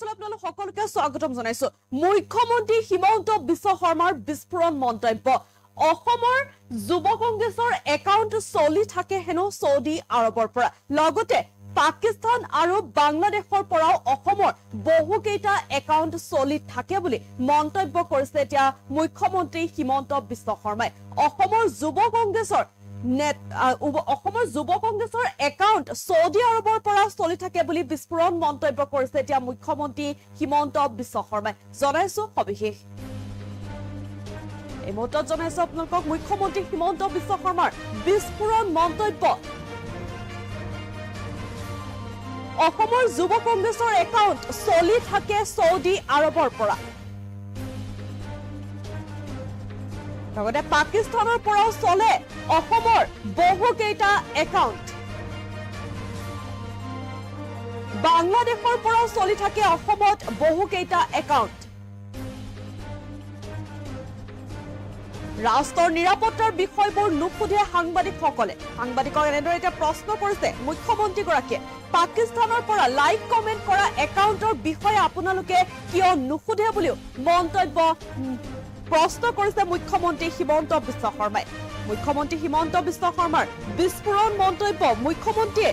আপোনালোক সকলোকে স্বাগতম জনাইছো। মুখ্যমন্ত্ৰী হিমন্ত বিশ্ব শৰ্মাৰ বিস্ফোৰণ মন্তব্য। অসমৰ যুৱ কংগ্ৰেছৰ একাউণ্ট চলি থাকে হেনো সৌদি আৰবৰ পৰা, লগতে পাকিস্তান আৰু বাংলাদেশৰ পৰাও অসমৰ বহুকেইটা একাউণ্ট চলি থাকে বুলি মন্তব্য কৰিছে এতিয়া মুখ্যমন্ত্ৰী হিমন্ত বিশ্ব শৰ্মাই। অসমৰ যুৱ কংগ্ৰেছৰ একাউণ্ট সৌদি আৰবৰ পৰা চলি থাকে বুলি বিস্ফোৰণ মন্তব্য কৰিছে এতিয়া মুখ্যমন্ত্ৰী হিমন্ত বিশ্ব শৰ্মাই। জনাইছো সবিশেষ এই মুহূৰ্তত জনাইছো আপোনালোকক মুখ্যমন্ত্ৰী হিমন্ত বিশ্ব শৰ্মাৰ বিস্ফোৰণ মন্তব্য। অসমৰ যুৱ কংগ্ৰেছৰ একাউণ্ট চলি থাকে সৌদি আৰবৰ পৰা, লগতে পাকিস্তানৰ পৰাও চলে অসমৰ বহুকেইটা একাউণ্ট, বাংলাদেশৰ পৰাও চলি থাকে অসমত বহুকেইটা একাউণ্ট। ৰাষ্ট্ৰৰ নিৰাপত্তাৰ বিষয়বোৰ নুসুধে সাংবাদিকসকলে। সাংবাদিকক এনেদৰে এতিয়া প্ৰশ্ন কৰিছে মুখ্যমন্ত্ৰীগৰাকীয়ে। পাকিস্তানৰ পৰা লাইক কমেণ্ট কৰা একাউণ্টৰ বিষয়ে আপোনালোকে কিয় নুসুধে বুলিও প্ৰশ্ন কৰিছে মুখ্যমন্ত্ৰী হিমন্ত বিশ্ব শৰ্মাই। মুখ্যমন্ত্ৰী হিমন্ত বিশ্ব শৰ্মাৰ বিস্ফোৰণ মন্তব্য। মুখ্যমন্ত্ৰীয়ে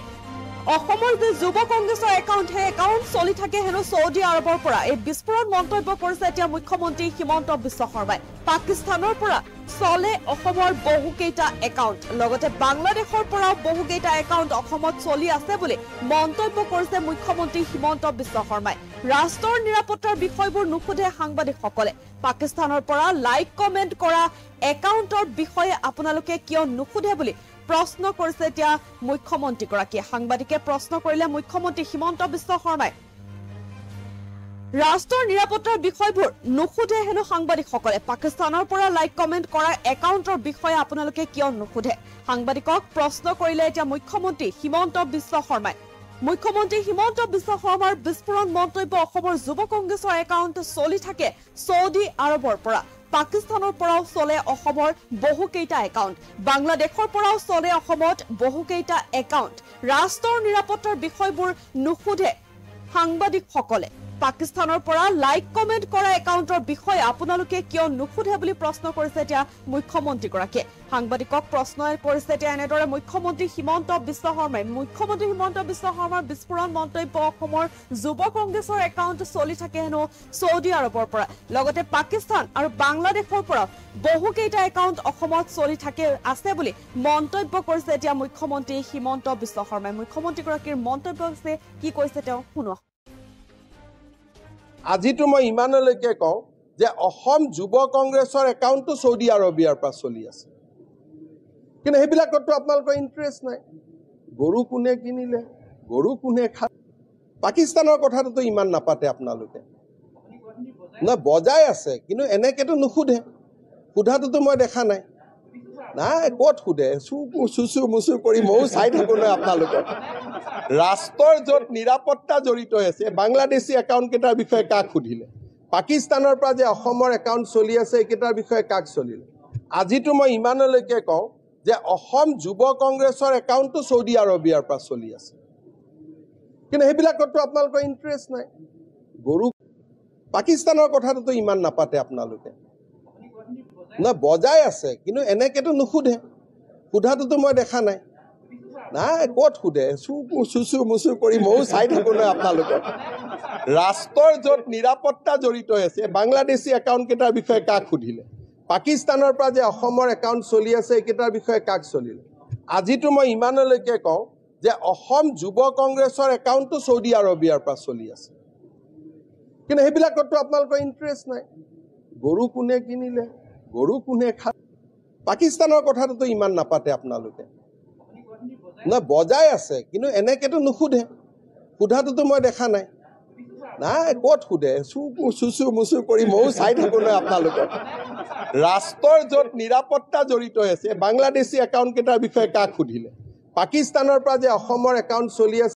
অসমৰ যে যুৱ কংগ্ৰেছৰ একাউণ্ট, সেই একাউণ্ট চলি থাকে হেনো সৌদি আৰবৰ পৰা, এই বিস্ফোৰণ মন্তব্য কৰিছে এতিয়া মুখ্যমন্ত্ৰী হিমন্ত বিশ্ব শৰ্মাই। পাকিস্তানৰ পৰা চলে অসমৰ বহুকেইটা একাউণ্ট, লগতে বাংলাদেশৰ পৰাও বহুকেইটা একাউণ্ট অসমত চলি আছে বুলি মন্তব্য কৰিছে মুখ্যমন্ত্ৰী হিমন্ত বিশ্ব শৰ্মাই। ৰাষ্ট্ৰৰ নিৰাপত্তাৰ বিষয়বোৰ নুসুধে সাংবাদিকসকলে। পাকিস্তানৰ পৰা লাইক কমেণ্ট কৰা একাউণ্টৰ বিষয়ে আপোনালোকে কিয় নুসুধে বুলি প্ৰশ্ন কৰিছে এতিয়া মুখ্যমন্ত্ৰীগৰাকীয়ে। সাংবাদিকে প্ৰশ্ন কৰিলে মুখ্যমন্ত্ৰী হিমন্ত বিশ্ব শৰ্মাই। ৰাষ্ট্ৰৰ নিৰাপত্তাৰ বিষয়বোৰ নুসুধে হেনো সাংবাদিকসকলে। পাকিস্তানৰ পৰা লাইক কমেণ্ট কৰা একাউণ্টৰ বিষয়ে আপোনালোকে কিয় নুসুধে? সাংবাদিকক প্ৰশ্ন কৰিলে এতিয়া মুখ্যমন্ত্ৰী হিমন্ত বিশ্ব শৰ্মাই। মুখ্যমন্ত্ৰী হিমন্ত বিশ্ব শৰ্মাৰ বিস্ফোৰণ মন্তব্য। অসমৰ যুৱ কংগ্ৰেছৰ একাউণ্ট চলি থাকে সৌদি আৰবৰ পৰা, পাকিস্তানৰ পৰাও চলে অসমৰ বহুকেইটা একাউণ্ট, বাংলাদেশৰ পৰাও চলে অসমত বহুকেইটা একাউণ্ট। ৰাষ্ট্ৰৰ নিৰাপত্তাৰ বিষয়বোৰ নুসুধে সাংবাদিকসকলে। পাকিস্তানৰ পৰা লাইক কমেণ্ট কৰা একাউণ্টৰ বিষয়ে আপোনালোকে কিয় নুসুধে বুলি প্ৰশ্ন কৰিছে এতিয়া মুখ্যমন্ত্ৰীগৰাকীয়ে। সাংবাদিকক প্ৰশ্ন কৰিছে এতিয়া এনেদৰে মুখ্যমন্ত্ৰী হিমন্ত বিশ্ব শৰ্মাই। মুখ্যমন্ত্ৰী হিমন্ত বিশ্ব শৰ্মাৰ বিস্ফোৰণ মন্তব্য। অসমৰ যুৱ কংগ্ৰেছৰ একাউণ্ট চলি থাকে হেনো সৌদি আৰবৰ পৰা, লগতে পাকিস্তান আৰু বাংলাদেশৰ পৰা বহুকেইটা একাউণ্ট অসমত চলি থাকে আছে বুলি মন্তব্য কৰিছে এতিয়া মুখ্যমন্ত্ৰী হিমন্ত বিশ্ব শৰ্মাই। মুখ্যমন্ত্ৰীগৰাকীৰ মন্তব্য হৈছে, কি কৈছে তেওঁ শুনোৱা। আজিতো মই ইমানলৈকে কওঁ যে অসম যুৱ কংগ্ৰেছৰ একাউণ্টটো সৌদি আৰবিয়াৰ পৰা চলি আছে, কিন্তু সেইবিলাকতো আপোনালোকৰ ইণ্টাৰেষ্ট নাই। গৰু কোনে কিনিলে, গৰু কোনে খালে, পাকিস্তানৰ কথাটোতো ইমান নাপাতে আপোনালোকে। নহয়, বজাই আছে, কিন্তু এনেকেতো নুসুধে। সোধাটোতো মই দেখা নাই। নাই, ক'ত সোধে? চুচু মুচু কৰি ময়ো চাই থাকোঁ নহয় আপোনালোকক। ৰাষ্ট্ৰৰ য'ত নিৰাপত্তা জড়িত আছে, বাংলাদেশী একাউণ্টকেইটাৰ বিষয়ে কাক সুধিলে? পাকিস্তানৰ পৰা যে অসমৰ একাউণ্ট চলি আছে, এইকেইটাৰ বিষয়ে কাক চলিলে? আজিতো মই ইমানলৈকে কওঁ যে অসম যুৱ কংগ্ৰেছৰ একাউণ্টটো সৌদি আৰবিয়াৰ পৰা চলি আছে, কিন্তু সেইবিলাকতো আপোনালোকৰ ইণ্টাৰেষ্ট নাই। গৰু পাকিস্তানৰ কথাটোতো ইমান নাপাতে আপোনালোকে। নহয়, বজাই আছে, কিন্তু এনেকেতো নুসুধে। সোধাটোতো মই দেখা নাই। নাই, ক'ত সোধে? চুচু মুচু কৰি ময়ো চাই থাকোঁ নহয় আপোনালোকক। ৰাষ্ট্ৰৰ য'ত নিৰাপত্তা জড়িত আছে, বাংলাদেশী একাউণ্টকেইটাৰ বিষয়ে কাক সুধিলে? পাকিস্তানৰ পৰা যে অসমৰ একাউণ্ট চলি আছে, এইকেইটাৰ বিষয়ে কাক চলিলে? আজিতো মই ইমানলৈকে কওঁ যে অসম যুৱ কংগ্ৰেছৰ একাউণ্টটো সৌদি আৰবিয়াৰ পৰা চলি আছে, কিন্তু সেইবিলাকতো আপোনালোকৰ ইণ্টাৰেষ্ট নাই। গৰু কোনে কিনিলে, গৰু কোনে খালে, পাকিস্তানৰ কথাটোতো ইমান নাপাতে আপোনালোকে। নহয়, বজাই আছে, কিন্তু এনেকেতো নুসুধে। সোধাটোতো মই দেখা নাই। নাই, ক'ত সোধে? চুচু মুচু কৰি ময়ো চাই থাকোঁ নহয় আপোনালোকক। ৰাষ্ট্ৰৰ য'ত নিৰাপত্তা জড়িত আছে, বাংলাদেশী একাউণ্টকেইটাৰ বিষয়ে কাক সুধিলে? পাকিস্তানৰ পৰা যে অসমৰ একাউণ্ট চলি আছে,